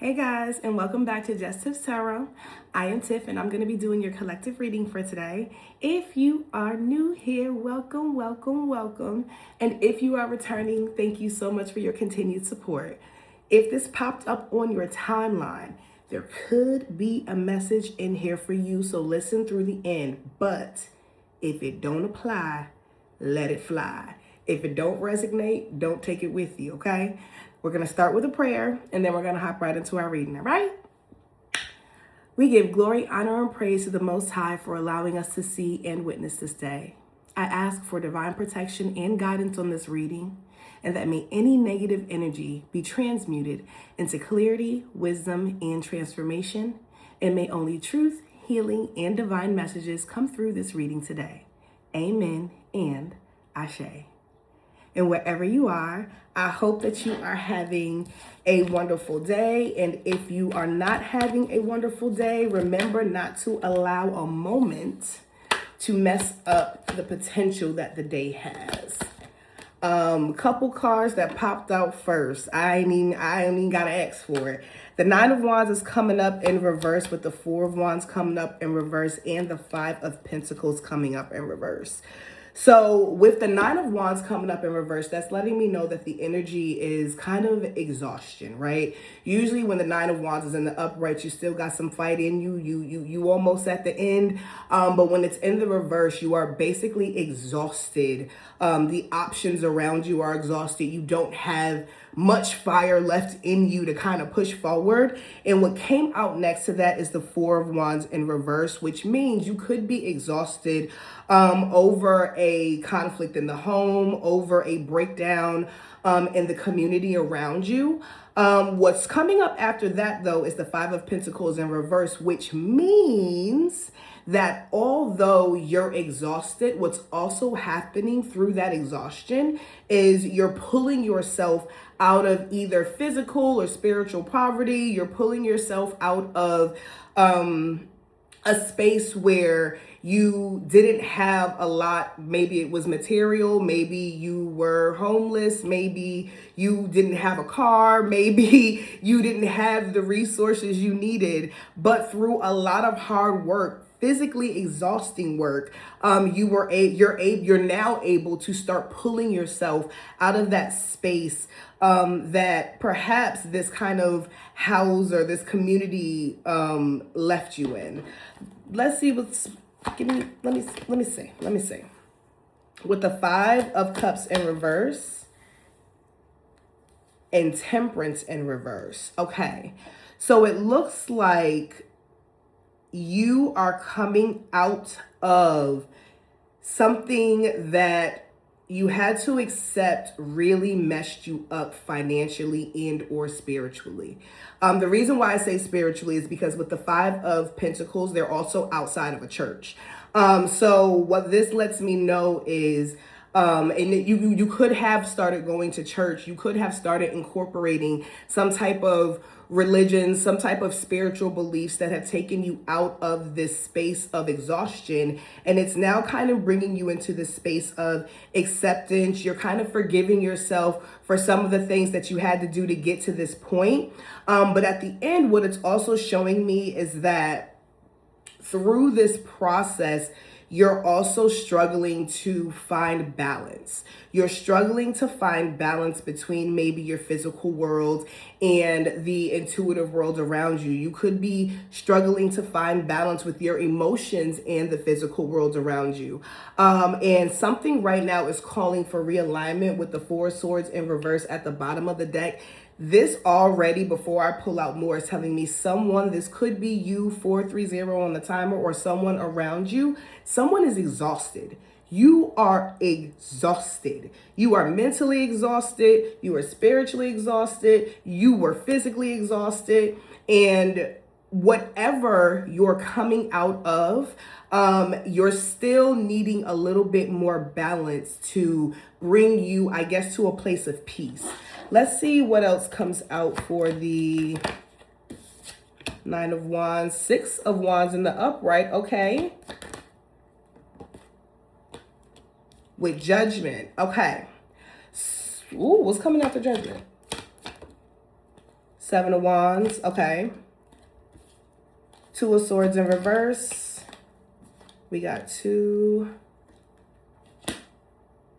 Hey guys, and welcome back to Just Tips Tarot. I am Tiff, and I'm going to be doing your collective reading for today. If you are new here, welcome, welcome, welcome. And if you are returning, thank you so much for your continued support. If this popped up on your timeline, there could be a message in here for you, so listen through the end. But if it don't apply, let it fly. If it don't resonate, don't take it with you, okay? We're going to start with a prayer, and then we're going to hop right into our reading, all right? We give glory, honor, and praise to the Most High for allowing us to see and witness this day. I ask for divine protection and guidance on this reading, and that may any negative energy be transmuted into clarity, wisdom, and transformation, and may only truth, healing, and divine messages come through this reading today. Amen and Ashe. And wherever you are, I hope that you are having a wonderful day. And if you are not having a wonderful day, remember not to allow a moment to mess up the potential that the day has. Couple cards that popped out first. I ain't even gotta ask for it. The Nine of Wands is coming up in reverse, with the Four of Wands coming up in reverse and the Five of Pentacles coming up in reverse. So with the Nine of Wands coming up in reverse, that's letting me know that the energy is kind of exhaustion, right? Usually when the Nine of Wands is in the upright, you still got some fight in you. You almost at the end. But when it's in the reverse, you are basically exhausted. The options around you are exhausted. You don't have much fire left in you to kind of push forward. And what came out next to that is the Four of Wands in reverse, which means you could be exhausted over a conflict in the home, over a breakdown in the community around you. What's coming up after that, though, is the Five of Pentacles in reverse, which means that although you're exhausted, what's also happening through that exhaustion is you're pulling yourself out of either physical or spiritual poverty. You're pulling yourself out of a space where you didn't have a lot. Maybe it was material, maybe you were homeless, maybe you didn't have a car, maybe you didn't have the resources you needed, but through a lot of hard work, physically exhausting work, you're now able to start pulling yourself out of that space that perhaps this kind of house or this community left you in. Let's see what's. Let me see. With the Five of Cups in reverse and Temperance in reverse. Okay, so it looks like you are coming out of something that you had to accept really messed you up financially and or spiritually. The reason why I say spiritually is because with the Five of Pentacles, they're also outside of a church. So what this lets me know is, and you could have started going to church. You could have started incorporating some type of religion, some type of spiritual beliefs that have taken you out of this space of exhaustion. And it's now kind of bringing you into this space of acceptance. You're kind of forgiving yourself for some of the things that you had to do to get to this point. But at the end, what it's also showing me is that through this process, you're also struggling to find balance. You're struggling to find balance between maybe your physical world and the intuitive world around you. You could be struggling to find balance with your emotions and the physical world around you. And something right now is calling for realignment with the Four of Swords in reverse at the bottom of the deck. This already, before I pull out more, is telling me someone, this could be you, 430 on the timer, or someone around you. Someone is exhausted. You are exhausted. You are mentally exhausted. You are spiritually exhausted. You were physically exhausted. And whatever you're coming out of, you're still needing a little bit more balance to bring you, I guess, to a place of peace. Let's see what else comes out for the Nine of Wands, Six of Wands in the upright. Okay. With Judgment. Okay. Ooh, what's coming out for Judgment? Seven of Wands. Okay. Two of Swords in reverse. We got two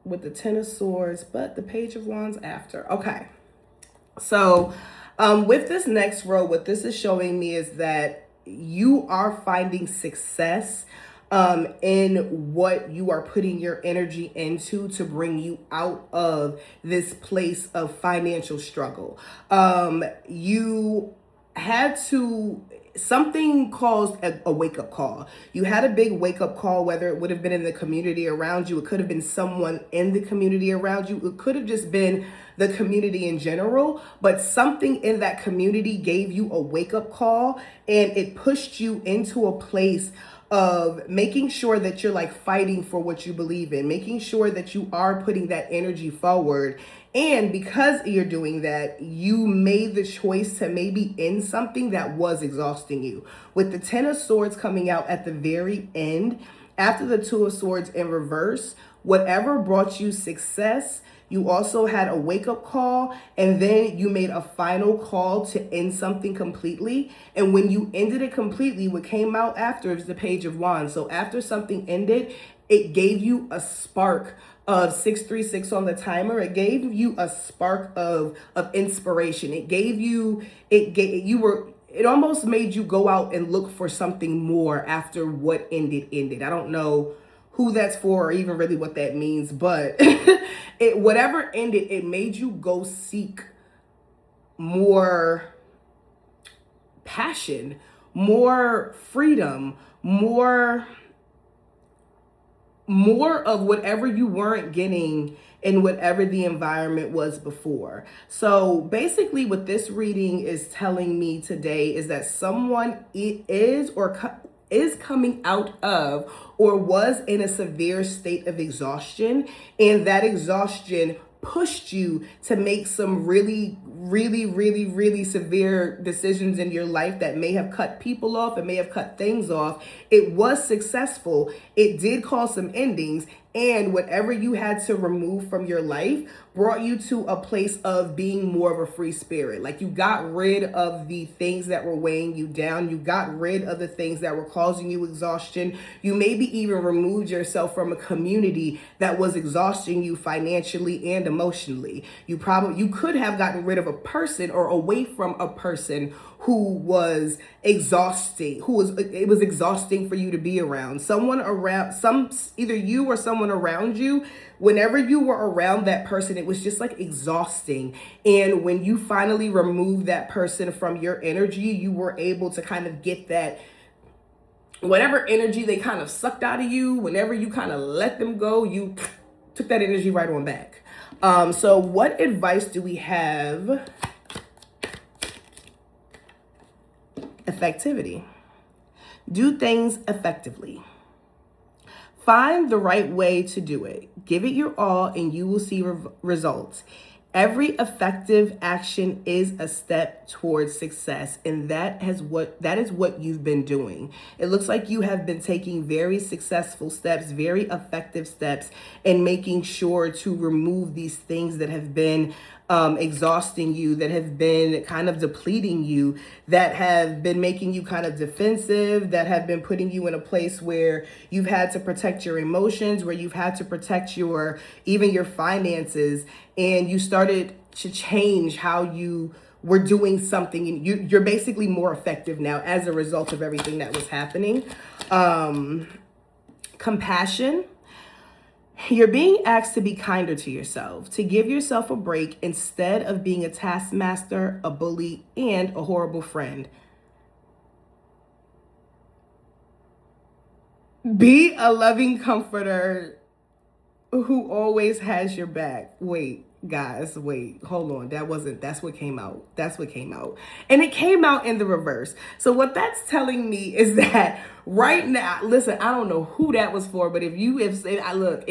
with the Ten of Swords, but the Page of Wands after. Okay. So with this next row, what this is showing me is that you are finding success in what you are putting your energy into to bring you out of this place of financial struggle. You had to, something caused a wake-up call. You had a big wake-up call, whether it would have been in the community around you, it could have been someone in the community around you, it could have just been the community in general, but something in that community gave you a wake-up call, and it pushed you into a place of making sure that you're like fighting for what you believe in, making sure that you are putting that energy forward. And because you're doing that, you made the choice to maybe end something that was exhausting you. With the Ten of Swords coming out at the very end, after the Two of Swords in reverse, whatever brought you success, you also had a wake-up call, and then you made a final call to end something completely. And when you ended it completely, what came out after is the Page of Wands. So after something ended, it gave you a spark of 636 on the timer. It gave you a spark of inspiration. It almost made you go out and look for something more after what ended. I don't know who that's for or even really what that means, but whatever ended, it made you go seek more passion, more freedom, more of whatever you weren't getting in whatever the environment was before. So basically what this reading is telling me today is that someone is coming out of or was in a severe state of exhaustion, and that exhaustion pushed you to make some really severe decisions in your life that may have cut people off, it may have cut things off. It was successful. It did cause some endings, and whatever you had to remove from your life brought you to a place of being more of a free spirit. Like you got rid of the things that were weighing you down. You got rid of the things that were causing you exhaustion. You maybe even removed yourself from a community that was exhausting you financially and emotionally. You could have gotten rid of a person or away from a person who was exhausting, it was exhausting for you to be around. Either you or someone around you, whenever you were around that person, it was just like exhausting. And when you finally removed that person from your energy, you were able to kind of get that, whatever energy they kind of sucked out of you, whenever you kind of let them go, you took that energy right on back. So what advice do we have? Effectivity. Do things effectively. Find the right way to do it. Give it your all and you will see results. Every effective action is a step towards success, and that is what you've been doing. It looks like you have been taking very successful steps, very effective steps, and making sure to remove these things that have been exhausting you, that have been kind of depleting you, that have been making you kind of defensive, that have been putting you in a place where you've had to protect your emotions, where you've had to protect even your finances, and you started to change how you were doing something, and you're basically more effective now as a result of everything that was happening. Compassion. You're being asked to be kinder to yourself, to give yourself a break instead of being a taskmaster, a bully, and a horrible friend. Be a loving comforter who always has your back. Wait, guys, hold on. That's what came out. And it came out in the reverse. So what that's telling me is that Right now, listen, I don't know who that was for, but if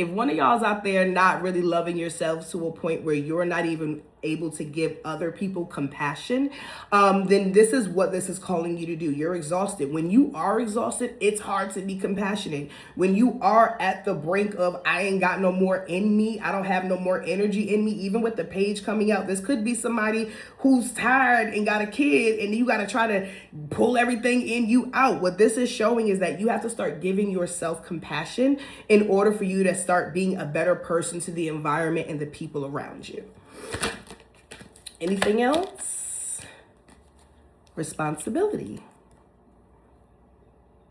one of y'all's out there not really loving yourselves to a point where you're not even able to give other people compassion, then this is what this is calling you to do. You're exhausted. When you are exhausted, it's hard to be compassionate. When you are at the brink of, I ain't got no more in me, I don't have no more energy in me, even with the page coming out, this could be somebody who's tired and got a kid, and you got to try to pull everything in you out. What this is showing is that you have to start giving yourself compassion in order for you to start being a better person to the environment and the people around you. Anything else? Responsibility.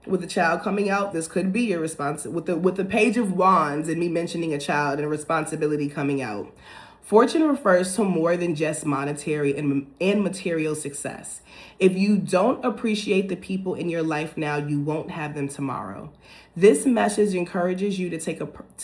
With the child coming out, this could be your responsibility. With the page of wands and me mentioning a child and responsibility coming out. Fortune refers to more than just monetary and material success. If you don't appreciate the people in your life now, you won't have them tomorrow. This message encourages you to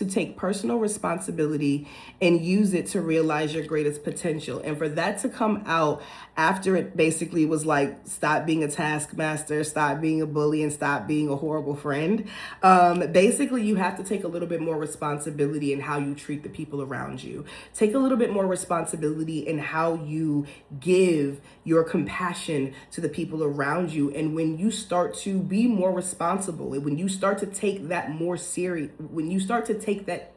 take personal responsibility and use it to realize your greatest potential. And for that to come out after it basically was like, stop being a taskmaster, stop being a bully, and stop being a horrible friend. Basically, you have to take a little bit more responsibility in how you treat the people around you. Take a little bit more responsibility in how you give your compassion to the people around you. And when you start to be more responsible, and when you start to take that more serious, when you start to take that,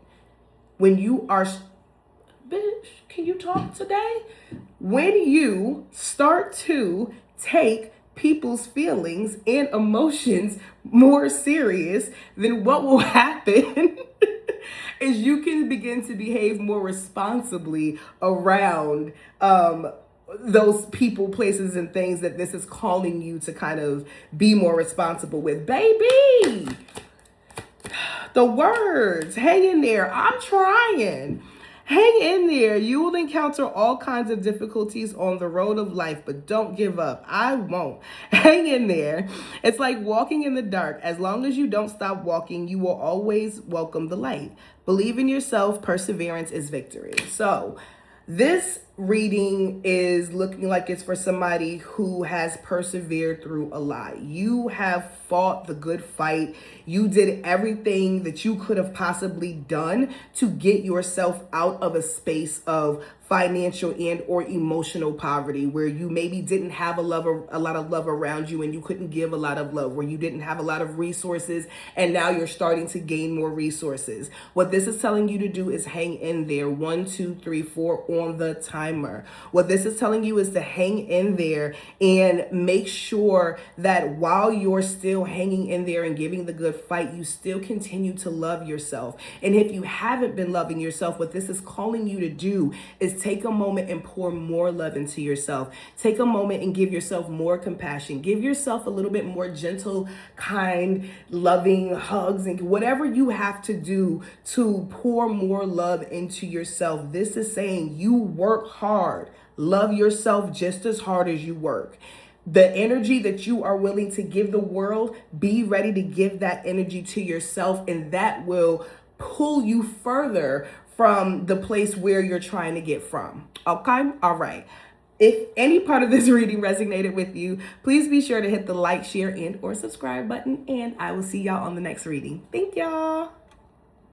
when you are, bitch, can you talk today? When you start to take people's feelings and emotions more serious, then what will happen is you can begin to behave more responsibly around those people, places, and things that this is calling you to kind of be more responsible with. Baby, the words, hang in there. I'm trying. Hang in there. You will encounter all kinds of difficulties on the road of life, but don't give up. I won't. Hang in there. It's like walking in the dark. As long as you don't stop walking, you will always welcome the light. Believe in yourself. Perseverance is victory. So this reading is looking like it's for somebody who has persevered through a lot. You have fought the good fight. You did everything that you could have possibly done to get yourself out of a space of financial and or emotional poverty, where you maybe didn't have a lot of love around you and you couldn't give a lot of love, where you didn't have a lot of resources and now you're starting to gain more resources. What this is telling you to do is hang in there. 1, 2, 3, 4 on the timer. What this is telling you is to hang in there and make sure that while you're still hanging in there and giving the good fight, you still continue to love yourself. And if you haven't been loving yourself, what this is calling you to do is take a moment and pour more love into yourself. Take a moment and give yourself more compassion. Give yourself a little bit more gentle, kind, loving hugs and whatever you have to do to pour more love into yourself. This is saying you work hard. Love yourself just as hard as you work. The energy that you are willing to give the world, be ready to give that energy to yourself, and that will pull you further from the place where you're trying to get from. Okay? All right. If any part of this reading resonated with you, please be sure to hit the like, share, and or subscribe button, and I will see y'all on the next reading. Thank y'all.